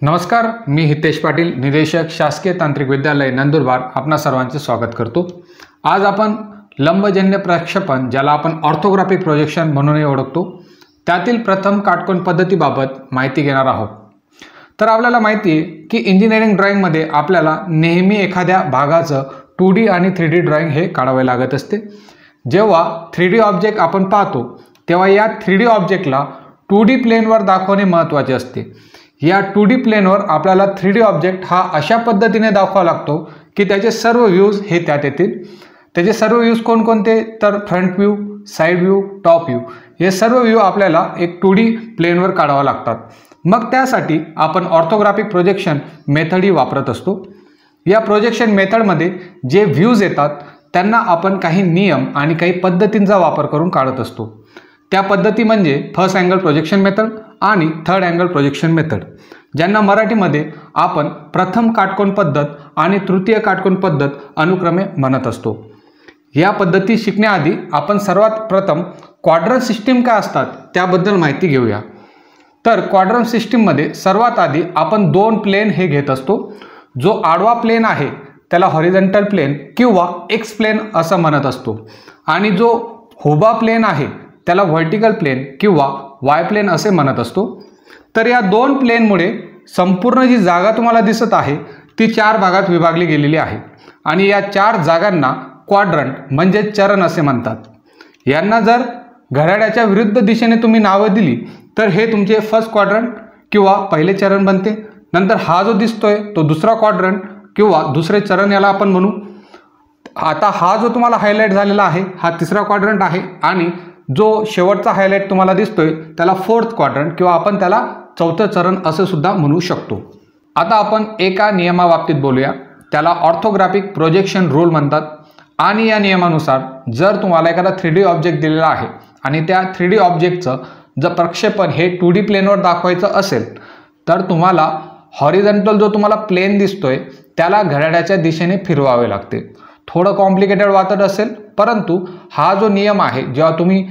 नमस्कार, मी हितेश पाटील, निदेशक शासकीय तांत्रिक विद्यालय नंदुरबार आपणा सर्वांचे स्वागत करतो। आज आपण लंबजन्य प्रक्षेपण, ज्याला आपण ऑर्थोग्राफिक प्रोजेक्शन म्हणूनही ओळखतो, त्यातील प्रथम काटकोन पद्धतीबाबत माहिती घेणार आहोत। तर आपल्याला माहिती आहे की इंजिनिअरिंग ड्रॉइंगमध्ये आपल्याला नेहमी एखाद्या भागाचं 2D आणि 3D ड्रॉइंग हे काढावे लागत असते। जेव्हा 3D ऑब्जेक्ट आपण पाहतो तेव्हा या 3D ऑब्जेक्टला 2D प्लेनवर दाखवणे महत्त्वाचे असते। या 2D प्लेनवर आपल्याला 3D ऑब्जेक्ट हा अशा पद्धतीने दाखवावा लागतो की त्याचे सर्व व्ह्यूज हे त्यात येतील। त्याचे सर्व व्ह्यूज कोणकोणते, तर front view, side view, top view, हे सर्व व्ह्यू आपल्याला एक 2D प्लेनवर काढावा लागतात। मग त्यासाठी आपण ऑर्थोग्राफिक प्रोजेक्शन मेथड ही वापरत असतो। या प्रोजेक्शन मेथडमध्ये जे व्ह्यूज येतात त्यांना आपण काही नियम आणि काही पद्धतींचा वापर करून काढत असतो। त्या पद्धती म्हणजे फर्स्ट अँगल प्रोजेक्शन मेथड आणि थर्ड अँगल प्रोजेक्शन मेथड, ज्यांना मराठीमध्ये आपण प्रथम काटकोन पद्धत आणि तृतीय काटकोन पद्धत अनुक्रमे म्हणत असतो। या पद्धती शिकण्याआधी आपण सर्वात प्रथम क्वाड्रंट सिस्टीम काय असतात त्याबद्दल माहिती घेऊया। तर क्वाड्रंट सिस्टीममध्ये सर्वात आधी आपण दोन प्लेन हे घेत असतो। जो आडवा प्लेन आहे त्याला हॉरिझॉन्टल प्लेन किंवा एक्स प्लेन असं म्हणत असतो, आणि जो उभा प्लेन आहे त्याला व्हर्टिकल प्लेन किंवा वाय प्लेन असे म्हणत असतो। तर या दोन प्लेनमुळे संपूर्ण जी जागा तुम्हाला दिसत आहे ती चार भागात विभागली गेलेली आहे, आणि या चार जागांना क्वाड्रंट म्हणजे चरण असे म्हणतात। यांना जर घड्याळाच्या विरुद्ध दिशेने तुम्ही नावं दिली तर हे तुमचे फर्स्ट क्वाड्रंट किंवा पहिले चरण बनते। नंतर हा जो दिसतोय तो दुसरा क्वाड्रंट किंवा दुसरे चरण याला आपण म्हणू। आता हा जो तुम्हाला हायलाइट झालेला आहे हा तिसरा क्वाड्रंट आहे, आणि जो शेवटचा हायलाइट तुम्हाला दिसतोय त्याला फोर्थ क्वाड्रंट किंवा आपण त्याला चौथं चरण असे सुद्धा म्हणू शकतो। आता आपण एका नियमाबाबतीत बोलूया, त्याला ऑर्थोग्राफिक प्रोजेक्शन रूल म्हणतात। आणि या नियमानुसार जर तुम्हाला एखादा 3D ऑब्जेक्ट दिलेला आहे आणि त्या 3D ऑब्जेक्टचं जर प्रक्षेपण हे 2D प्लेनवर दाखवायचं असेल तर तुम्हाला हॉरिझॉन्टल जो तुम्हाला प्लेन दिसतोय त्याला घड्याळाच्या दिशेने फिरवावे लागते। थोडं कॉम्प्लिकेटेड वाटत असेल, परंतु हा जो नियम आहे जेव्हा तुम्ही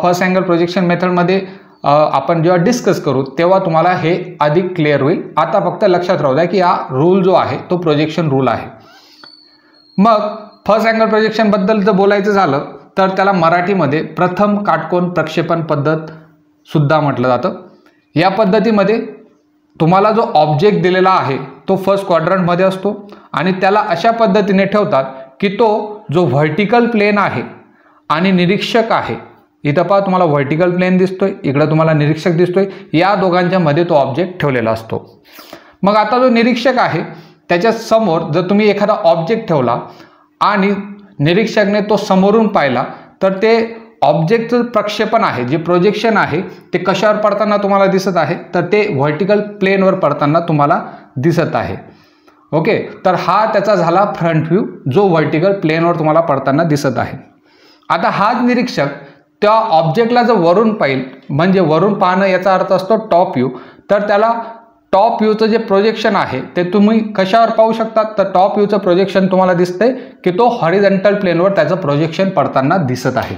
फर्स्ट अँगल प्रोजेक्शन मेथडमध्ये आपण जेव्हा डिस्कस करू तेव्हा तुम्हाला हे अधिक क्लिअर होईल। आता फक्त लक्षात राहू द्या की हा रूल जो आहे तो प्रोजेक्शन रूल आहे। मग फर्स्ट अँगल प्रोजेक्शन बद्दल जर बोलायचं झालं तर त्याला मराठीमध्ये प्रथम काटकोन प्रक्षेपण पद्धत सुद्धा म्हटलं जातं। या पद्धतीमध्ये तुम्हाला जो ऑब्जेक्ट दिलेला आहे तो फर्स्ट क्वाड्रंटमध्ये असतो, आणि त्याला अशा पद्धतीने ठेवतात की तो जो व्हर्टिकल प्लेन आहे आणि निरीक्षक आहे, इथं पहा तुम्हाला व्हर्टिकल प्लेन दिसतोय, इकडे तुम्हाला निरीक्षक दिसतोय, या दोघांच्या मध्ये तो ऑब्जेक्ट ठेवलेला असतो। मग आता जो निरीक्षक आहे त्याच्या समोर जर तुम्ही एखादा ऑब्जेक्ट ठेवला आणि निरीक्षकने तो समोरून पाहिला तर ते ऑब्जेक्टचं प्रक्षेपण आहे, जे प्रोजेक्शन आहे ते कशावर पडताना तुम्हाला दिसत आहे, तर ते व्हर्टिकल प्लेनवर पडताना तुम्हाला दिसत आहे। ओके, तर हा त्याचा झाला फ्रंट व्ह्यू जो व्हर्टिकल प्लेनवर तुम्हाला पडताना दिसत आहे। आता हाच निरीक्षक त्या ऑब्जेक्टला जर वरून पाहिल, म्हणजे वरून पाहणं याचा अर्थ असतो टॉप व्ह्यू, तर त्याला टॉप व्ह्यूचं जे प्रोजेक्शन आहे ते तुम्ही कशावर पाहू शकता, तर टॉप व्ह्यूचं प्रोजेक्शन तुम्हाला दिसतंय की तो हॉरिझॉन्टल प्लेनवर त्याचं प्रोजेक्शन पडताना दिसत आहे।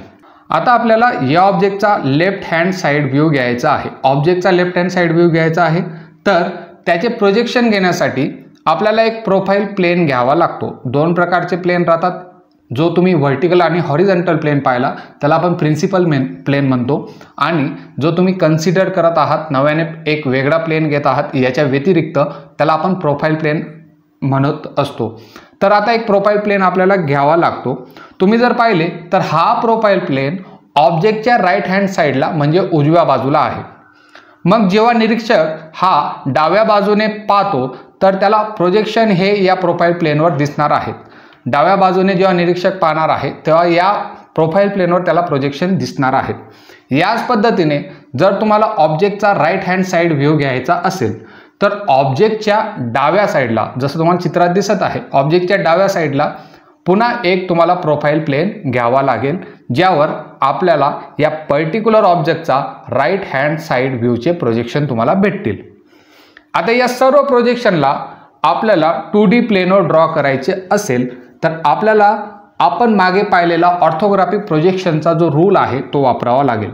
आता आपल्याला या ऑब्जेक्टचा लेफ्ट हँड साइड व्ह्यू घ्यायचा आहे। ऑब्जेक्टचा लेफ्ट हँड साइड व्ह्यू घ्यायचा आहे, तर त्याचे प्रोजेक्शन घेण्यासाठी आपल्याला एक प्रोफाईल प्लेन घ्यावा लागतो। दोन प्रकारचे प्लेन राहतात, जो तुम्ही व्हर्टिकल आणि हॉरिझॉन्टल प्लेन पाहिला त्याला आपण प्रिन्सिपल प्लेन म्हणतो, आणि जो तुम्ही कन्सिडर करत आहात नव्याने एक वेगळा प्लेन घेत आहात याच्या व्यतिरिक्त त्याला आपण प्रोफाईल प्लेन म्हणत असतो। तर आता एक प्रोफाईल प्लेन आपल्याला घ्यावा लागतो। तुम्ही जर पाहिले तर हा प्रोफाईल प्लेन ऑब्जेक्टच्या राईट हँड साईडला म्हणजे उजव्या बाजूला आहे। मग जेव्हा निरीक्षक हा डाव्या बाजूने पाहतो तर त्याला प्रोजेक्शन हे या प्रोफाईल प्लेनवर दिसणार आहेत। डाव्या बाजूने जेव्हा निरीक्षक पाहणार आहे तेव्हा या प्रोफाईल प्लेनवर त्याला प्रोजेक्शन दिसणार आहेत। याच पद्धतीने जर तुम्हाला ऑब्जेक्टचा राईट हँड साइड व्ह्यू घ्यायचा असेल तर ऑब्जेक्टच्या डाव्या साईडला, जसं तुम्हाला चित्रात दिसत आहे, ऑब्जेक्टच्या डाव्या साईडला पुन्हा एक तुम्हाला प्रोफाईल प्लेन घ्यावा लागेल, ज्यावर आपल्याला या पर्टिक्युलर ऑब्जेक्टचा राईट हँड साइड व्ह्यूचे प्रोजेक्शन तुम्हाला भेटतील। आता या सर्व प्रोजेक्शनला आपल्याला 2D प्लेनवर ड्रॉ करायचे असेल तर आपल्याला आपण मागे पाहिलेला ऑर्थोग्राफिक प्रोजेक्शनचा जो रूल आहे तो वापरावा लागेल।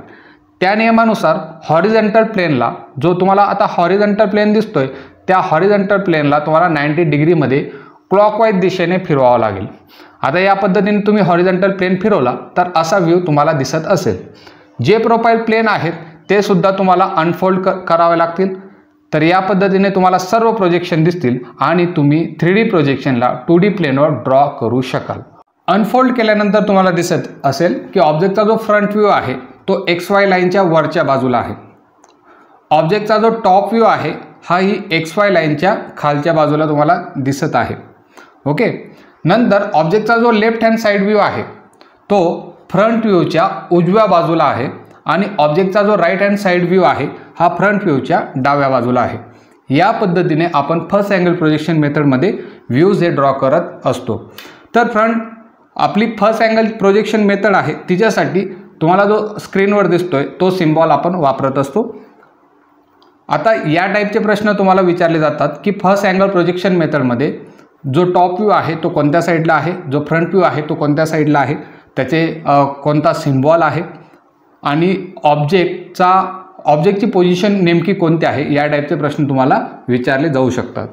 त्या नियमानुसार हॉरिझॉन्टल प्लेनला, जो तुम्हाला आता हॉरिझॉन्टल प्लेन दिसतोय त्या हॉरिझॉन्टल प्लेनला तुम्हाला 90 डिग्रीमध्ये क्लॉकवाईज दिशेने फिरवावं लागेल। आता या पद्धतीने तुम्ही हॉरिझॉन्टल प्लेन फिरवला तर असा व्ह्यू तुम्हाला दिसत असेल। जे प्रोफाईल प्लेन आहेत ते सुद्धा तुम्हाला अनफोल्ड करावे लागतील। तर या पद्धतीने तुम्हाला सर्व प्रोजेक्शन दिसतील आणि तुम्ही 3D प्रोजेक्शनला 2D प्लेनवर ड्रॉ करू शकाल। अनफोल्ड केल्यानंतर तुम्हाला दिसत असेल की ऑब्जेक्टचा जो फ्रंट व्ह्यू आहे तो XY लाईनच्या वरच्या बाजूला आहे। ऑब्जेक्टचा जो टॉप व्ह्यू आहे हा ही XY लाईनच्या खालच्या बाजूला तुम्हाला दिसत आहे। ओके, नंतर ऑब्जेक्टचा जो लेफ्ट हँड साईड व्ह्यू आहे तो फ्रंट व्ह्यूच्या उजव्या बाजूला आहे आणि ऑब्जेक्टचा जो राईट हँड साईड व्ह्यू आहे हा फ्रंट व्ह्यूच्या डाव्या बाजूला आहे। या पद्धतीने आपण फर्स्ट अँगल प्रोजेक्शन मेथडमध्ये व्ह्यूज हे ड्रॉ करत असतो। तर आपली फर्स्ट अँगल प्रोजेक्शन मेथड आहे तिच्यासाठी तुम्हाला जो स्क्रीनवर दिसतोय तो सिम्बॉल आपण वापरत असतो। आता या टाईपचे प्रश्न तुम्हाला विचारले जातात की फर्स्ट अँगल प्रोजेक्शन मेथडमध्ये जो टॉप व्ह्यू आहे तो कोणत्या साईडला आहे, जो फ्रंट व्ह्यू आहे तो कोणत्या साईडला आहे, त्याचे कोणता सिम्बॉल आहे आणि ऑब्जेक्टची पोझिशन नेमकी कोणती आहे, या टाईपचे प्रश्न तुम्हाला विचारले जाऊ शकतात।